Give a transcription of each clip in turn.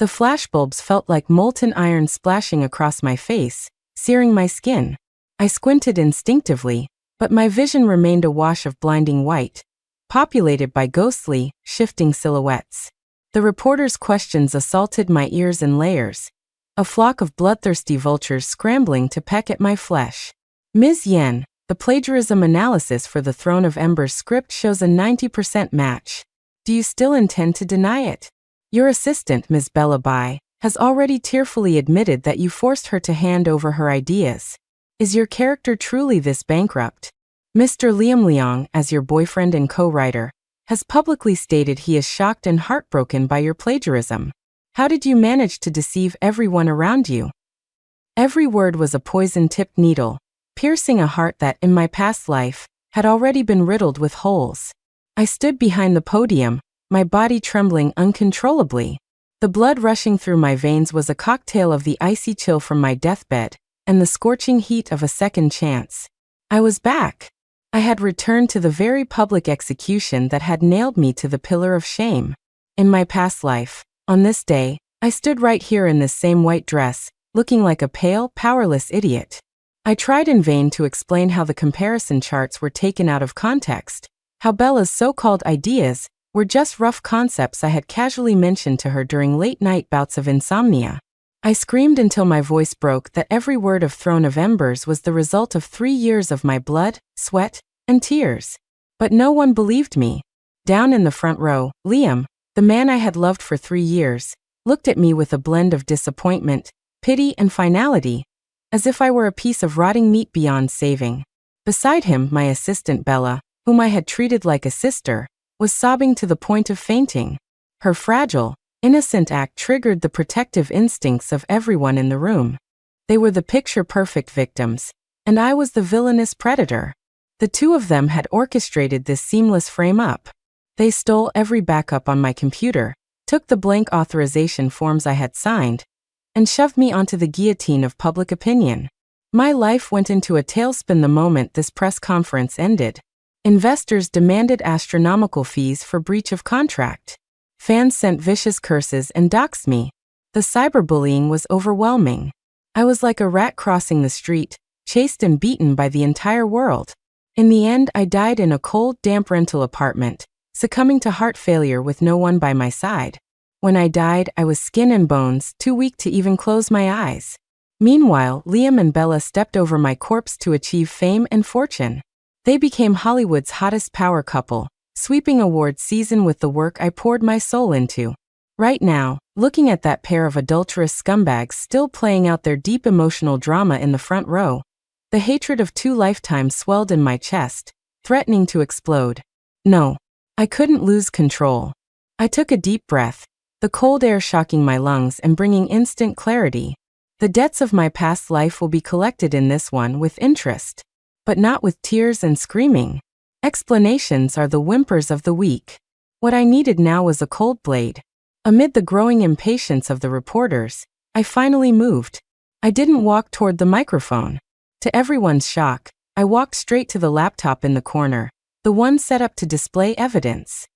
The flashbulbs felt like molten iron splashing across my face, searing my skin. I squinted instinctively, but my vision remained a wash of blinding white, populated by ghostly, shifting silhouettes. The reporter's questions assaulted my ears in layers, a flock of bloodthirsty vultures scrambling to peck at my flesh. Ms. Yen, the plagiarism analysis for the Throne of Ember's script shows a 90% match. Do you still intend to deny it? Your assistant, Ms. Bella Bai, has already tearfully admitted that you forced her to hand over her ideas. Is your character truly this bankrupt? Mr. Liam Leong, as your boyfriend and co-writer, has publicly stated he is shocked and heartbroken by your plagiarism. How did you manage to deceive everyone around you? Every word was a poison-tipped needle, piercing a heart that, in my past life, had already been riddled with holes. I stood behind the podium, my body trembling uncontrollably. The blood rushing through my veins was a cocktail of the icy chill from my deathbed and the scorching heat of a second chance. I was back. I had returned to the very public execution that had nailed me to the pillar of shame. In my past life, on this day, I stood right here in this same white dress, looking like a pale, powerless idiot. I tried in vain to explain how the comparison charts were taken out of context, how Bella's so-called ideas were just rough concepts I had casually mentioned to her during late-night bouts of insomnia. I screamed until my voice broke that every word of Throne of Embers was the result of 3 years of my blood, sweat, and tears. But no one believed me. Down in the front row, Liam, the man I had loved for 3 years, looked at me with a blend of disappointment, pity, and finality, as if I were a piece of rotting meat beyond saving. Beside him, my assistant Bella, whom I had treated like a sister, was sobbing to the point of fainting. Her fragile, innocent act triggered the protective instincts of everyone in the room. They were the picture-perfect victims, and I was the villainous predator. The two of them had orchestrated this seamless frame-up. They stole every backup on my computer, took the blank authorization forms I had signed, and shoved me onto the guillotine of public opinion. My life went into a tailspin the moment this press conference ended. Investors demanded astronomical fees for breach of contract. Fans sent vicious curses and doxed me. The cyberbullying was overwhelming. I was like a rat crossing the street, chased and beaten by the entire world. In the end, I died in a cold, damp rental apartment, succumbing to heart failure with no one by my side. When I died, I was skin and bones, too weak to even close my eyes. Meanwhile, Liam and Bella stepped over my corpse to achieve fame and fortune. They became Hollywood's hottest power couple, sweeping awards season with the work I poured my soul into. Right now, looking at that pair of adulterous scumbags still playing out their deep emotional drama in the front row, the hatred of 2 lifetimes swelled in my chest, threatening to explode. No, I couldn't lose control. I took a deep breath, the cold air shocking my lungs and bringing instant clarity. The debts of my past life will be collected in this one with interest, but not with tears and screaming. Explanations are the whimpers of the weak. What I needed now was a cold blade. Amid the growing impatience of the reporters, I finally moved. I didn't walk toward the microphone. To everyone's shock, I walked straight to the laptop in the corner, the one set up to display evidence.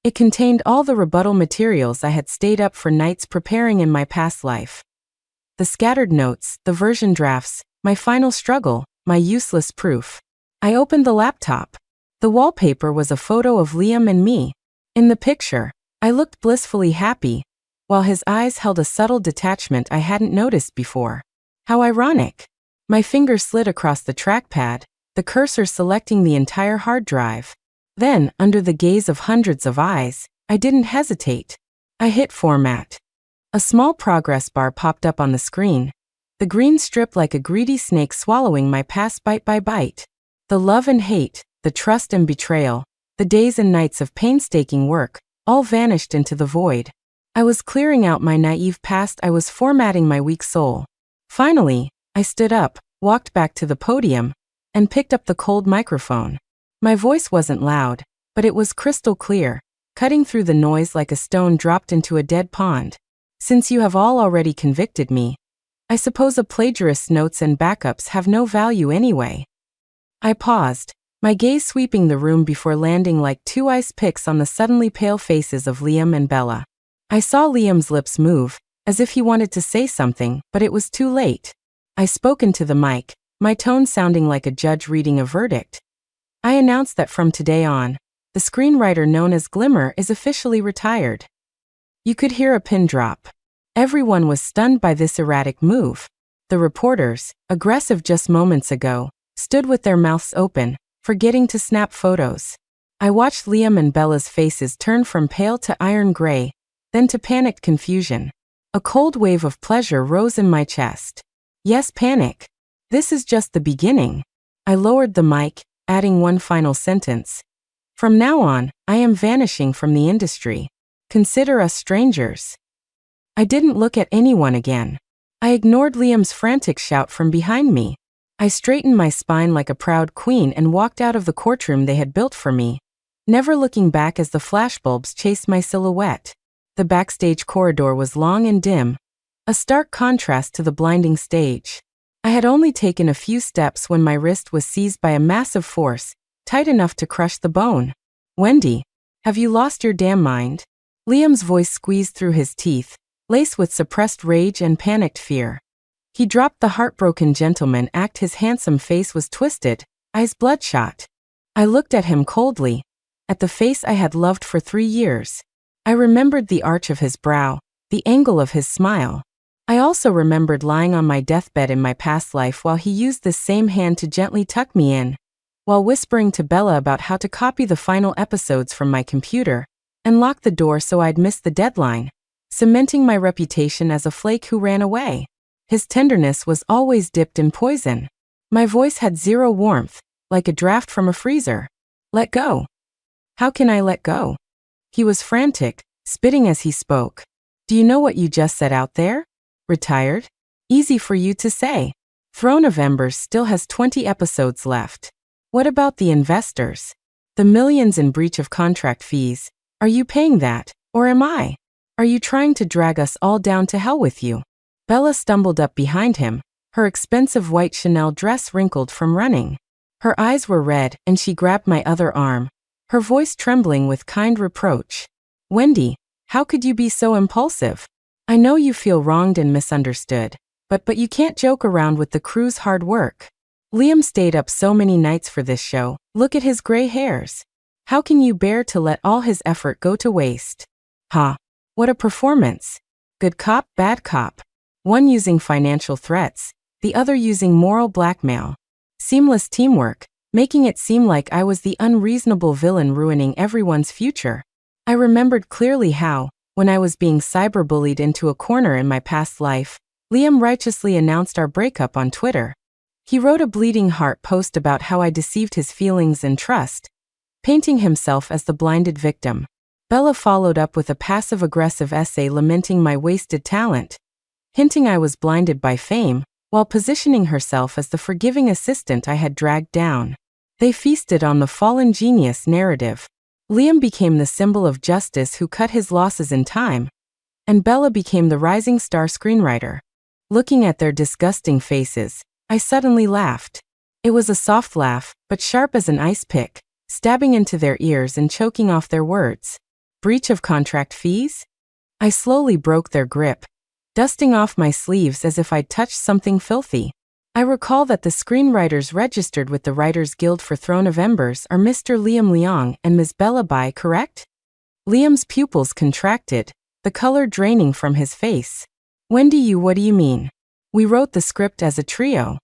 It contained all the rebuttal materials I had stayed up for nights preparing in my past life. The scattered notes, the version drafts, my final struggle, my useless proof. I opened the laptop. The wallpaper was a photo of Liam and me. In the picture, I looked blissfully happy, while his eyes held a subtle detachment I hadn't noticed before. How ironic. My finger slid across the trackpad, the cursor selecting the entire hard drive. Then, under the gaze of hundreds of eyes, I didn't hesitate. I hit Format. A small progress bar popped up on the screen, the green strip like a greedy snake swallowing my past bite by bite. The love and hate, the trust and betrayal, the days and nights of painstaking work, all vanished into the void. I was clearing out my naive past, I was formatting my weak soul. Finally, I stood up, walked back to the podium, and picked up the cold microphone. My voice wasn't loud, but it was crystal clear, cutting through the noise like a stone dropped into a dead pond. Since you have all already convicted me, I suppose a plagiarist's notes and backups have no value anyway. I paused, my gaze sweeping the room before landing like 2 ice picks on the suddenly pale faces of Liam and Bella. I saw Liam's lips move, as if he wanted to say something, but it was too late. I spoke into the mic, my tone sounding like a judge reading a verdict. I announced that from today on, the screenwriter known as Glimmer is officially retired. You could hear a pin drop. Everyone was stunned by this erratic move. The reporters, aggressive just moments ago, stood with their mouths open, forgetting to snap photos. I watched Liam and Bella's faces turn from pale to iron gray, then to panicked confusion. A cold wave of pleasure rose in my chest. Yes, panic. This is just the beginning. I lowered the mic, adding one final sentence. From now on, I am vanishing from the industry. Consider us strangers. I didn't look at anyone again. I ignored Liam's frantic shout from behind me. I straightened my spine like a proud queen and walked out of the courtroom they had built for me, never looking back as the flashbulbs chased my silhouette. The backstage corridor was long and dim, a stark contrast to the blinding stage. I had only taken a few steps when my wrist was seized by a massive force, tight enough to crush the bone. Wendy, have you lost your damn mind? Liam's voice squeezed through his teeth, laced with suppressed rage and panicked fear. He dropped the heartbroken gentleman act. His handsome face was twisted, eyes bloodshot. I looked at him coldly, at the face I had loved for 3 years. I remembered the arch of his brow, the angle of his smile. I also remembered lying on my deathbed in my past life while he used this same hand to gently tuck me in, while whispering to Bella about how to copy the final episodes from my computer and lock the door so I'd miss the deadline, cementing my reputation as a flake who ran away. His tenderness was always dipped in poison. My voice had zero warmth, like a draft from a freezer. Let go. How can I let go? He was frantic, spitting as he spoke. Do you know what you just said out there? Retired? Easy for you to say. Throne of Embers still has 20 episodes left. What about the investors? The millions in breach of contract fees. Are you paying that, or am I? Are you trying to drag us all down to hell with you? Bella stumbled up behind him, her expensive white Chanel dress wrinkled from running. Her eyes were red and she grabbed my other arm, her voice trembling with kind reproach. Wendy, how could you be so impulsive? I know you feel wronged and misunderstood, but you can't joke around with the crew's hard work. Liam stayed up so many nights for this show. Look at his gray hairs. How can you bear to let all his effort go to waste? Ha! What a performance. Good cop, bad cop. One using financial threats, the other using moral blackmail. Seamless teamwork, making it seem like I was the unreasonable villain ruining everyone's future. I remembered clearly how, when I was being cyberbullied into a corner in my past life, Liam righteously announced our breakup on Twitter. He wrote a bleeding heart post about how I deceived his feelings and trust, painting himself as the blinded victim. Bella followed up with a passive-aggressive essay lamenting my wasted talent, hinting I was blinded by fame, while positioning herself as the forgiving assistant I had dragged down. They feasted on the fallen genius narrative. Liam became the symbol of justice who cut his losses in time, and Bella became the rising star screenwriter. Looking at their disgusting faces, I suddenly laughed. It was a soft laugh, but sharp as an ice pick, stabbing into their ears and choking off their words. Breach of contract fees? I slowly broke their grip, dusting off my sleeves as if I'd touched something filthy. I recall that the screenwriters registered with the Writers Guild for Throne of Embers are Mr. Liam Leong and Ms. Bella Bai, correct? Liam's pupils contracted, the color draining from his face. Wendy, what do you mean? We wrote the script as a trio.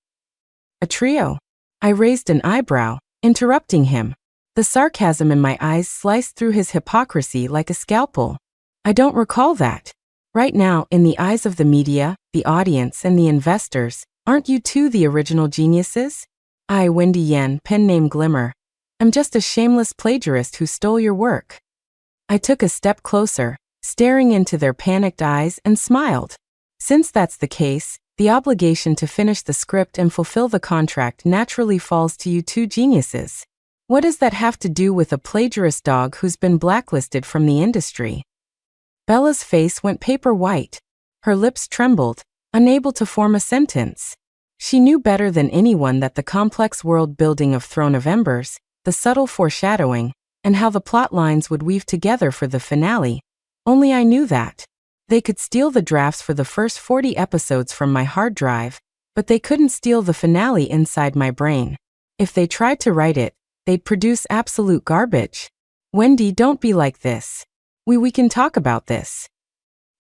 A trio? I raised an eyebrow, interrupting him. The sarcasm in my eyes sliced through his hypocrisy like a scalpel. I don't recall that. Right now, in the eyes of the media, the audience, and the investors, aren't you two the original geniuses? I, Wendy Yen, pen name Glimmer. I'm just a shameless plagiarist who stole your work. I took a step closer, staring into their panicked eyes, and smiled. Since that's the case, the obligation to finish the script and fulfill the contract naturally falls to you two geniuses. What does that have to do with a plagiarist dog who's been blacklisted from the industry? Bella's face went paper white. Her lips trembled, unable to form a sentence. She knew better than anyone that the complex world building of Throne of Embers, the subtle foreshadowing, and how the plot lines would weave together for the finale, Only I knew that. They could steal the drafts for the first 40 episodes from my hard drive, but they couldn't steal the finale inside my brain. If they tried to write it, they'd produce absolute garbage. Wendy, don't be like this. We can talk about this.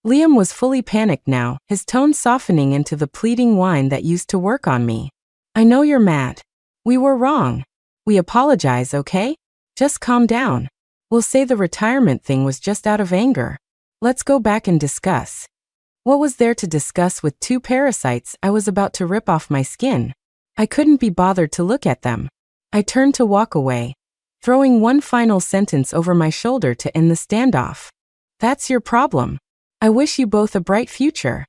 Liam was fully panicked now, his tone softening into the pleading whine that used to work on me. I know you're mad. We were wrong. We apologize, okay? Just calm down. We'll say the retirement thing was just out of anger. Let's go back and discuss. What was there to discuss with two parasites I was about to rip off my skin? I couldn't be bothered to look at them. I turned to walk away, throwing one final sentence over my shoulder to end the standoff. That's your problem. I wish you both a bright future.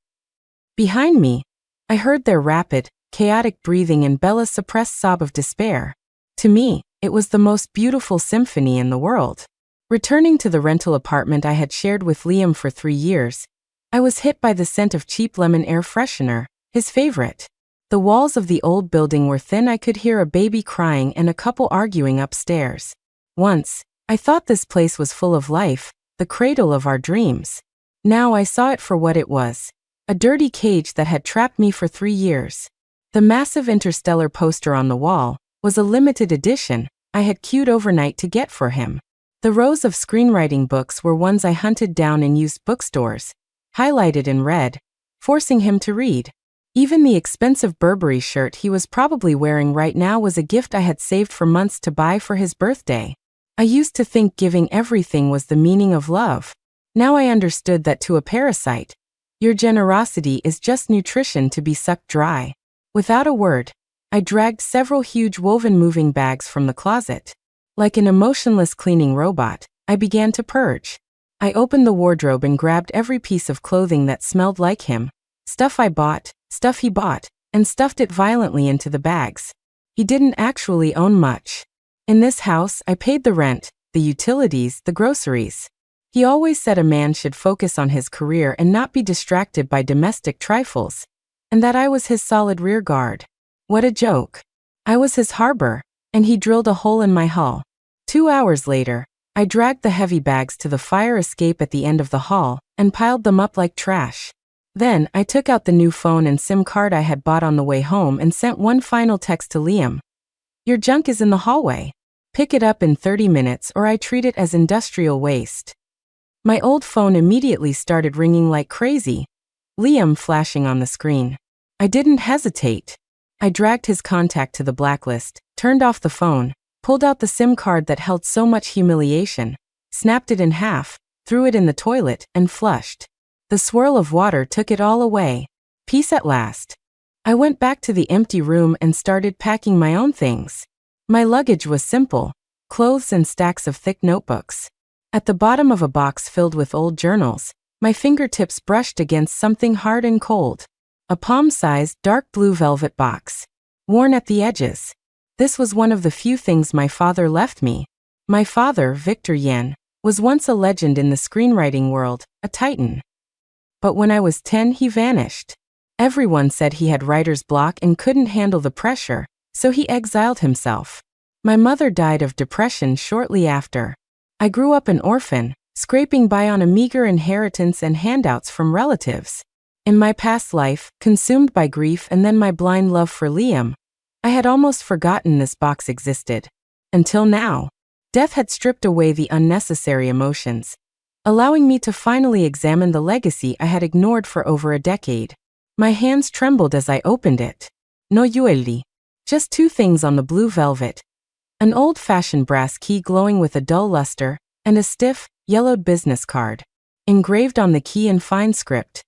Behind me, I heard their rapid, chaotic breathing and Bella's suppressed sob of despair. To me, it was the most beautiful symphony in the world. Returning to the rental apartment I had shared with Liam for 3 years, I was hit by the scent of cheap lemon air freshener, his favorite. The walls of the old building were thin. I could hear a baby crying and a couple arguing upstairs. Once, I thought this place was full of life, the cradle of our dreams. Now I saw it for what it was, a dirty cage that had trapped me for 3 years. The massive Interstellar poster on the wall was a limited edition I had queued overnight to get for him. The rows of screenwriting books were ones I hunted down in used bookstores, highlighted in red, forcing him to read. Even the expensive Burberry shirt he was probably wearing right now was a gift I had saved for months to buy for his birthday. I used to think giving everything was the meaning of love. Now I understood that to a parasite, your generosity is just nutrition to be sucked dry. Without a word, I dragged several huge woven moving bags from the closet. Like an emotionless cleaning robot, I began to purge. I opened the wardrobe and grabbed every piece of clothing that smelled like him, stuff I bought, stuff he bought, and stuffed it violently into the bags. He didn't actually own much. In this house, I paid the rent, the utilities, the groceries. He always said a man should focus on his career and not be distracted by domestic trifles, and that I was his solid rear guard. What a joke. I was his harbor, and he drilled a hole in my hull. 2 hours later, I dragged the heavy bags to the fire escape at the end of the hall and piled them up like trash. Then, I took out the new phone and SIM card I had bought on the way home and sent one final text to Liam. Your junk is in the hallway. Pick it up in 30 minutes or I treat it as industrial waste. My old phone immediately started ringing like crazy, Liam flashing on the screen. I didn't hesitate. I dragged his contact to the blacklist, turned off the phone, pulled out the SIM card that held so much humiliation, snapped it in half, threw it in the toilet, and flushed. The swirl of water took it all away. Peace at last. I went back to the empty room and started packing my own things. My luggage was simple, clothes and stacks of thick notebooks. At the bottom of a box filled with old journals, my fingertips brushed against something hard and cold. A palm-sized, dark blue velvet box, worn at the edges. This was one of the few things my father left me. My father, Victor Yen, was once a legend in the screenwriting world, a titan. But when I was 10, he vanished. Everyone said he had writer's block and couldn't handle the pressure, so he exiled himself. My mother died of depression shortly after. I grew up an orphan, scraping by on a meager inheritance and handouts from relatives. In my past life, consumed by grief and then my blind love for Liam, I had almost forgotten this box existed. Until now. Death had stripped away the unnecessary emotions, allowing me to finally examine the legacy I had ignored for over a decade. My hands trembled as I opened it. No jewelry. Just 2 things on the blue velvet. An old-fashioned brass key glowing with a dull luster, and a stiff, yellowed business card. Engraved on the key in fine script.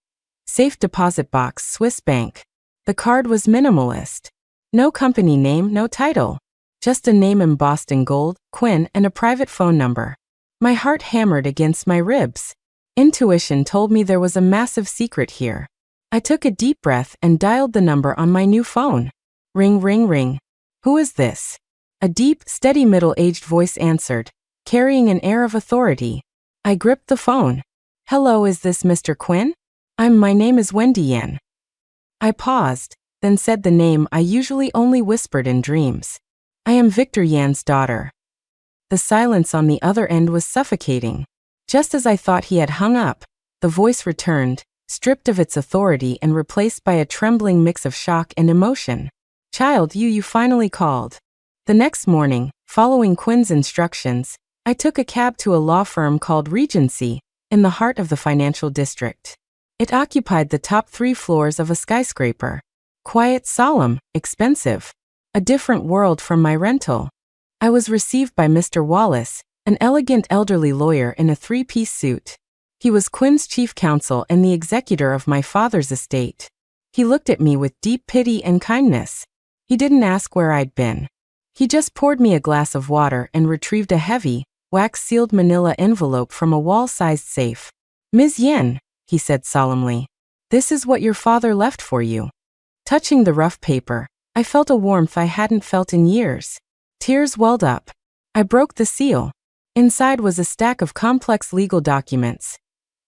Safe deposit box, Swiss bank. The card was minimalist. No company name, no title. Just a name embossed in gold, Quinn, and a private phone number. My heart hammered against my ribs. Intuition told me there was a massive secret here. I took a deep breath and dialed the number on my new phone. Ring, ring, ring. Who is this? A deep, steady middle-aged voice answered, carrying an air of authority. I gripped the phone. Hello, is this Mr. Quinn? My name is Wendy Yen. I paused, then said the name I usually only whispered in dreams. I am Victor Yan's daughter. The silence on the other end was suffocating. Just as I thought he had hung up, the voice returned, stripped of its authority and replaced by a trembling mix of shock and emotion. Child, you finally called. The next morning, following Quinn's instructions, I took a cab to a law firm called Regency, in the heart of the financial district. It occupied the top 3 floors of a skyscraper. Quiet, solemn, expensive. A different world from my rental. I was received by Mr. Wallace, an elegant elderly lawyer in a 3-piece suit. He was Quinn's chief counsel and the executor of my father's estate. He looked at me with deep pity and kindness. He didn't ask where I'd been. He just poured me a glass of water and retrieved a heavy, wax-sealed manila envelope from a wall-sized safe. Ms. Yen, he said solemnly, this is what your father left for you. Touching the rough paper, I felt a warmth I hadn't felt in years. Tears welled up. I broke the seal. Inside was a stack of complex legal documents.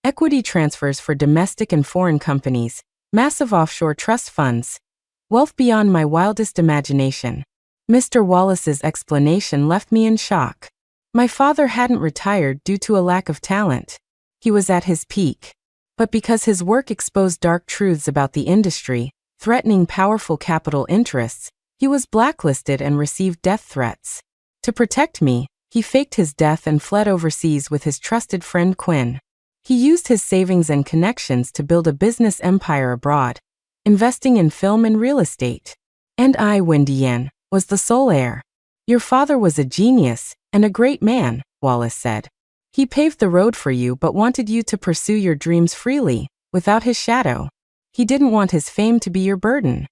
Equity transfers for domestic and foreign companies, massive offshore trust funds. Wealth beyond my wildest imagination. Mr. Wallace's explanation left me in shock. My father hadn't retired due to a lack of talent. He was at his peak. But because his work exposed dark truths about the industry, threatening powerful capital interests, he was blacklisted and received death threats. To protect me, he faked his death and fled overseas with his trusted friend Quinn. He used his savings and connections to build a business empire abroad, investing in film and real estate. And I, Wendy Yen, was the sole heir. Your father was a genius and a great man, Wallace said. He paved the road for you but wanted you to pursue your dreams freely, without his shadow. He didn't want his fame to be your burden.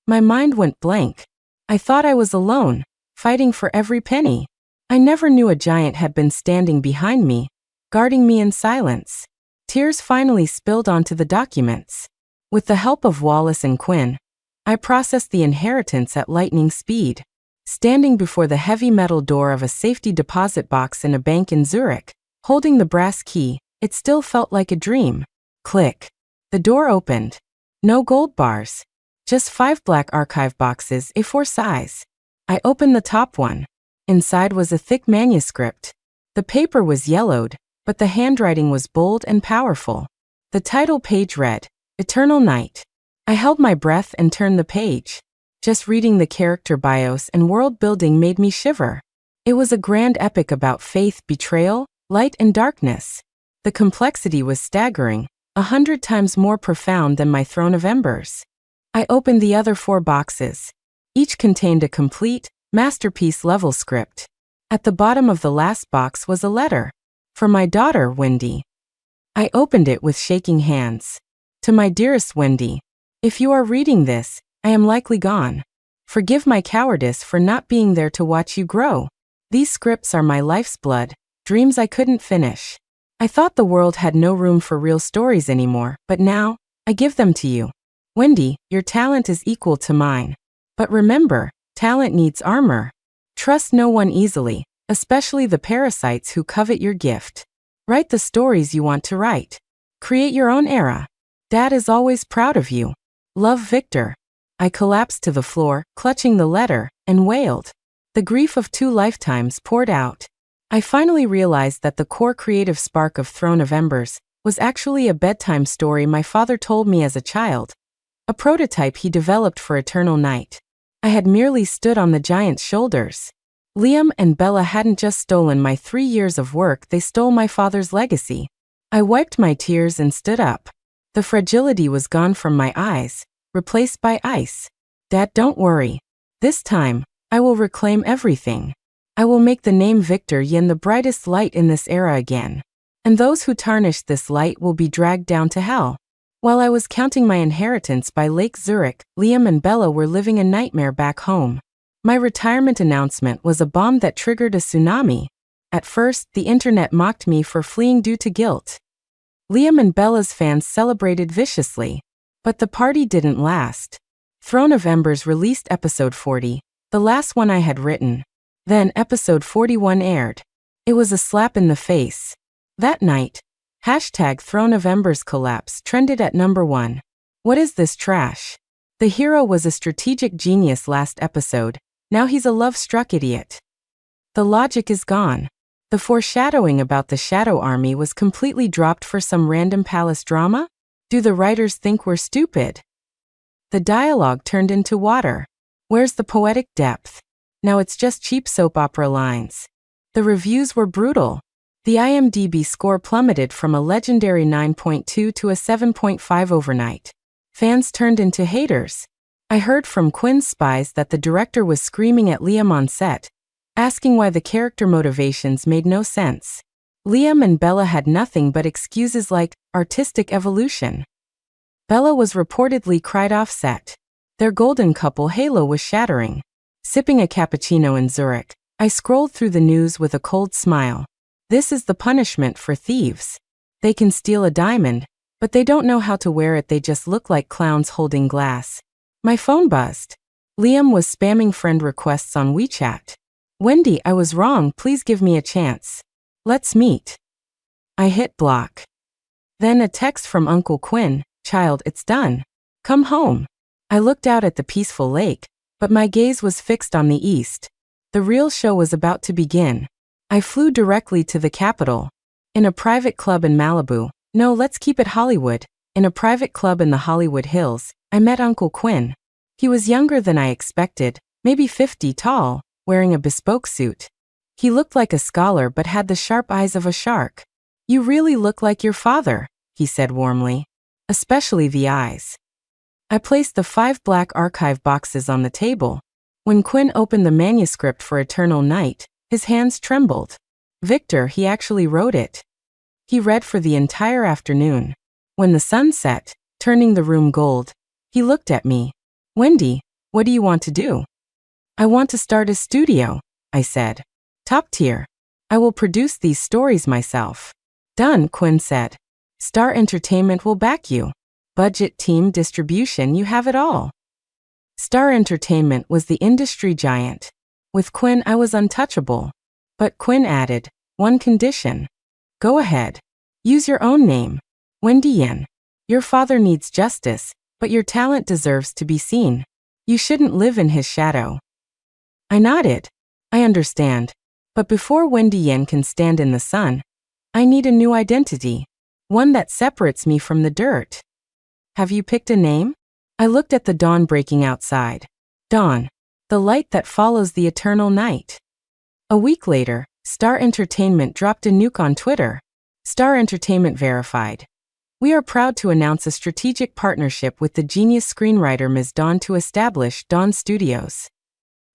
My mind went blank. I thought I was alone, fighting for every penny. I never knew a giant had been standing behind me, guarding me in silence. Tears finally spilled onto the documents. With the help of Wallace and Quinn, I processed the inheritance at lightning speed. Standing before the heavy metal door of a safety deposit box in a bank in Zurich, holding the brass key, it still felt like a dream. Click. The door opened. No gold bars. Just 5 black archive boxes, A4 size. I opened the top one. Inside was a thick manuscript. The paper was yellowed, but the handwriting was bold and powerful. The title page read, Eternal Night. I held my breath and turned the page. Just reading the character bios and world building made me shiver. It was a grand epic about faith, betrayal, light and darkness. The complexity was staggering, 100 times more profound than my Throne of Embers. I opened the other 4 boxes. Each contained a complete, masterpiece-level script. At the bottom of the last box was a letter. For my daughter, Wendy. I opened it with shaking hands. To my dearest Wendy, if you are reading this, I am likely gone. Forgive my cowardice for not being there to watch you grow. These scripts are my life's blood, dreams I couldn't finish. I thought the world had no room for real stories anymore, but now, I give them to you. Wendy, your talent is equal to mine. But remember, talent needs armor. Trust no one easily, especially the parasites who covet your gift. Write the stories you want to write. Create your own era. Dad is always proud of you. Love, Victor. I collapsed to the floor, clutching the letter, and wailed. The grief of 2 lifetimes poured out. I finally realized that the core creative spark of Throne of Embers was actually a bedtime story my father told me as a child. A prototype he developed for Eternal Night. I had merely stood on the giant's shoulders. Liam and Bella hadn't just stolen my 3 years of work, they stole my father's legacy. I wiped my tears and stood up. The fragility was gone from my eyes, replaced by ice. Dad, don't worry. This time, I will reclaim everything. I will make the name Victor Yin the brightest light in this era again. And those who tarnish this light will be dragged down to hell. While I was counting my inheritance by Lake Zurich, Liam and Bella were living a nightmare back home. My retirement announcement was a bomb that triggered a tsunami. At first, the internet mocked me for fleeing due to guilt. Liam and Bella's fans celebrated viciously. But the party didn't last. Throne of Embers released episode 40, the last one I had written. Then episode 41 aired. It was a slap in the face. That night, #Throne of Embers collapse trended at number 1. What is this trash? The hero was a strategic genius last episode, now he's a love-struck idiot. The logic is gone. The foreshadowing about the Shadow Army was completely dropped for some random palace drama? Do the writers think we're stupid? The dialogue turned into water. Where's the poetic depth? Now it's just cheap soap opera lines. The reviews were brutal. The IMDb score plummeted from a legendary 9.2 to a 7.5 overnight. Fans turned into haters. I heard from Quinn's spies that the director was screaming at Liam on set, asking why the character motivations made no sense. Liam and Bella had nothing but excuses like artistic evolution. Bella was reportedly cried off set. Their golden couple halo was shattering. Sipping a cappuccino in Zurich, I scrolled through the news with a cold smile. This is the punishment for thieves. They can steal a diamond, but they don't know how to wear it. They just look like clowns holding glass. My phone buzzed. Liam was spamming friend requests on WeChat. Wendy, I was wrong. Please give me a chance. Let's meet. I hit block. Then a text from Uncle Quinn. Child, it's done. Come home. I looked out at the peaceful lake, but my gaze was fixed on the east. The real show was about to begin. I flew directly to the capital. In a private club in Malibu. No, let's keep it Hollywood. In a private club in the Hollywood Hills, I met Uncle Quinn. He was younger than I expected, maybe 50 tall, wearing a bespoke suit. He looked like a scholar but had the sharp eyes of a shark. You really look like your father, he said warmly. Especially the eyes. I placed the 5 black archive boxes on the table. When Quinn opened the manuscript for Eternal Night, his hands trembled. Victor, he actually wrote it. He read for the entire afternoon. When the sun set, turning the room gold, he looked at me. Wendy, what do you want to do? I want to start a studio, I said. Top tier. I will produce these stories myself. Done, Quinn said. Star Entertainment will back you. Budget, team, distribution, you have it all. Star Entertainment was the industry giant. With Quinn, I was untouchable. But Quinn added, one condition. Go ahead. Use your own name. Wendy Yen. Your father needs justice, but your talent deserves to be seen. You shouldn't live in his shadow. I nodded. I understand. But before Wendy Yen can stand in the sun, I need a new identity. One that separates me from the dirt. Have you picked a name? I looked at the dawn breaking outside. Dawn. The light that follows the eternal night. A week later, Star Entertainment dropped a nuke on Twitter. Star Entertainment verified. We are proud to announce a strategic partnership with the genius screenwriter Ms. Dawn to establish Dawn Studios.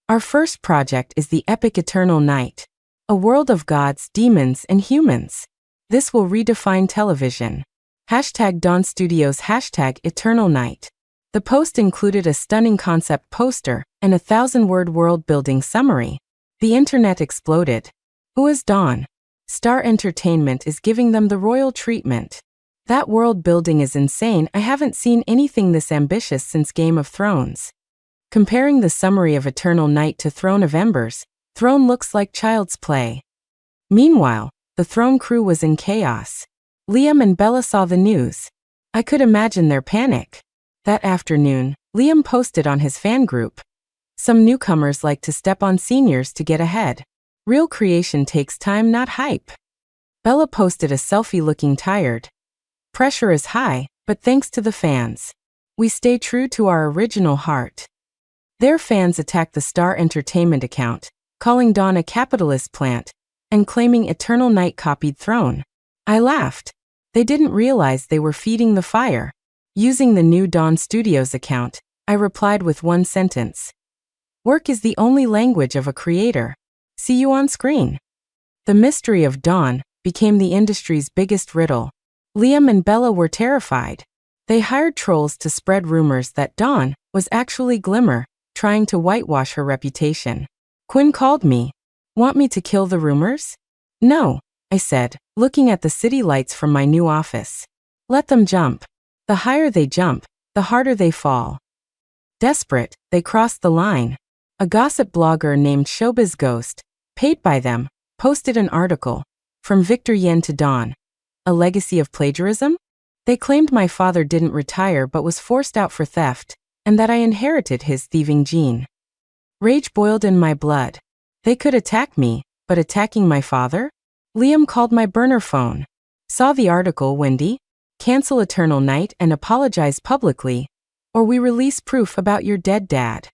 Our first project is the epic Eternal Night. A world of gods, demons, and humans. This will redefine television. Hashtag Dawn Studios, hashtag Eternal Night. The post included a stunning concept poster and a 1,000-word world-building summary. The internet exploded. Who is Dawn? Star Entertainment is giving them the royal treatment. That world-building is insane. I haven't seen anything this ambitious since Game of Thrones. Comparing the summary of Eternal Night to Throne of Embers, Throne looks like child's play. Meanwhile, the Throne crew was in chaos. Liam and Bella saw the news. I could imagine their panic. That afternoon, Liam posted on his fan group. Some newcomers like to step on seniors to get ahead. Real creation takes time, not hype. Bella posted a selfie looking tired. Pressure is high, but thanks to the fans. We stay true to our original heart. Their fans attacked the Star Entertainment account, calling Dawn a capitalist plant, and claiming Eternal Night copied Throne. I laughed. They didn't realize they were feeding the fire. Using the new Dawn Studios account, I replied with one sentence. Work is the only language of a creator. See you on screen. The mystery of Dawn became the industry's biggest riddle. Liam and Bella were terrified. They hired trolls to spread rumors that Dawn was actually Glimmer, trying to whitewash her reputation. Quinn called me. Want me to kill the rumors? No, I said, looking at the city lights from my new office. Let them jump. The higher they jump, the harder they fall. Desperate, they crossed the line. A gossip blogger named Showbiz Ghost, paid by them, posted an article, From Victor Yen to Dawn. A legacy of plagiarism? They claimed my father didn't retire but was forced out for theft, and that I inherited his thieving gene. Rage boiled in my blood. They could attack me, but attacking my father? Liam called my burner phone. Saw the article, Wendy? Cancel Eternal Night and apologize publicly, or we release proof about your dead dad.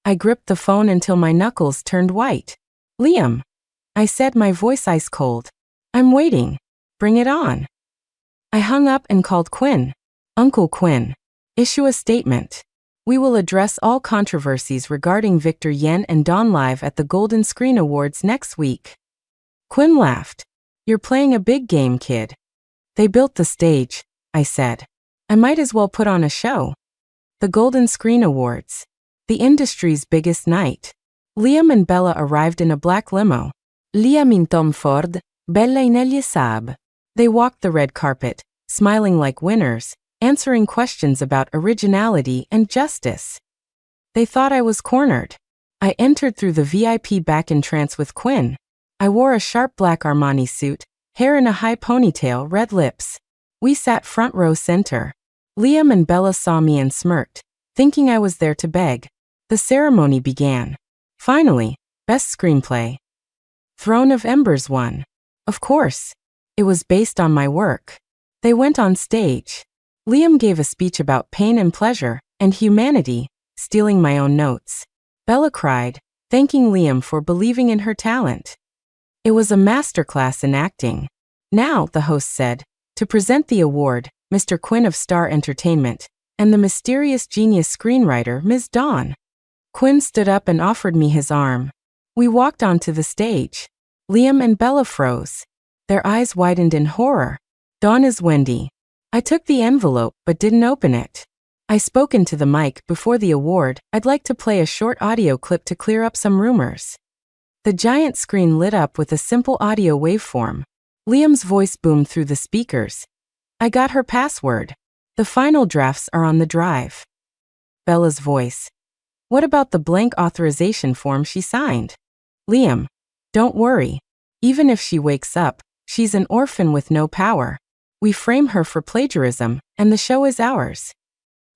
I gripped the phone until my knuckles turned white. Liam, I said, my voice ice cold. I'm waiting. Bring it on. I hung up and called Quinn. Uncle Quinn, issue a statement. We will address all controversies regarding Victor Yen and Dawn live at the Golden Screen Awards next week. Quinn laughed. You're playing a big game, kid. They built the stage, I said. I might as well put on a show. The Golden Screen Awards. The industry's biggest night. Liam and Bella arrived in a black limo. Liam in Tom Ford, Bella in Elie Saab. They walked the red carpet, smiling like winners, answering questions about originality and justice. They thought I was cornered. I entered through the VIP back entrance with Quinn. I wore a sharp black Armani suit, hair in a high ponytail, red lips. We sat front row center. Liam and Bella saw me and smirked, thinking I was there to beg. The ceremony began. Finally, Best Screenplay. Throne of Embers won. Of course. It was based on my work. They went on stage. Liam gave a speech about pain and pleasure, and humanity, stealing my own notes. Bella cried, thanking Liam for believing in her talent. It was a masterclass in acting. Now, the host said, to present the award, Mr. Quinn of Star Entertainment, and the mysterious genius screenwriter, Ms. Dawn. Quinn stood up and offered me his arm. We walked onto the stage. Liam and Bella froze. Their eyes widened in horror. Dawn is Wendy. I took the envelope but didn't open it. I spoke into the mic before the award. I'd like to play a short audio clip to clear up some rumors. The giant screen lit up with a simple audio waveform. Liam's voice boomed through the speakers. I got her password. The final drafts are on the drive. Bella's voice. What about the blank authorization form she signed? Liam. Don't worry. Even if she wakes up, she's an orphan with no power. We frame her for plagiarism, and the show is ours.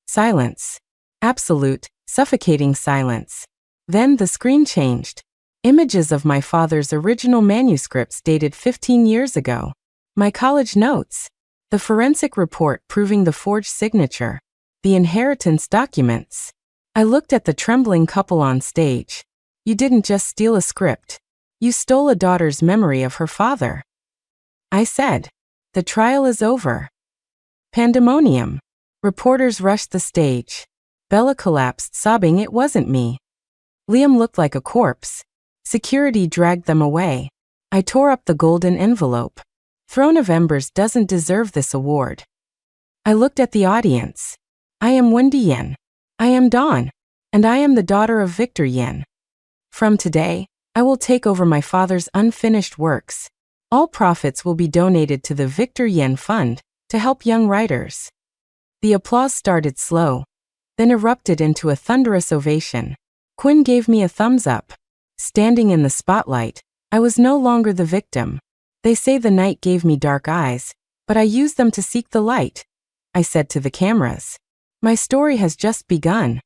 Silence. Absolute, suffocating silence. Then the screen changed. Images of my father's original manuscripts dated 15 years ago. My college notes. The forensic report proving the forged signature. The inheritance documents. I looked at the trembling couple on stage. You didn't just steal a script. You stole a daughter's memory of her father. I said. The trial is over. Pandemonium. Reporters rushed the stage. Bella collapsed, sobbing it wasn't me. Liam looked like a corpse. Security dragged them away. I tore up the golden envelope. Throne of Embers doesn't deserve this award. I looked at the audience. I am Wendy Yen. I am Dawn. And I am the daughter of Victor Yen. From today, I will take over my father's unfinished works. All profits will be donated to the Victor Yen Fund to help young writers. The applause started slow, then erupted into a thunderous ovation. Quinn gave me a thumbs up. Standing in the spotlight, I was no longer the victim. They say the night gave me dark eyes, but I used them to seek the light, I said to the cameras. My story has just begun.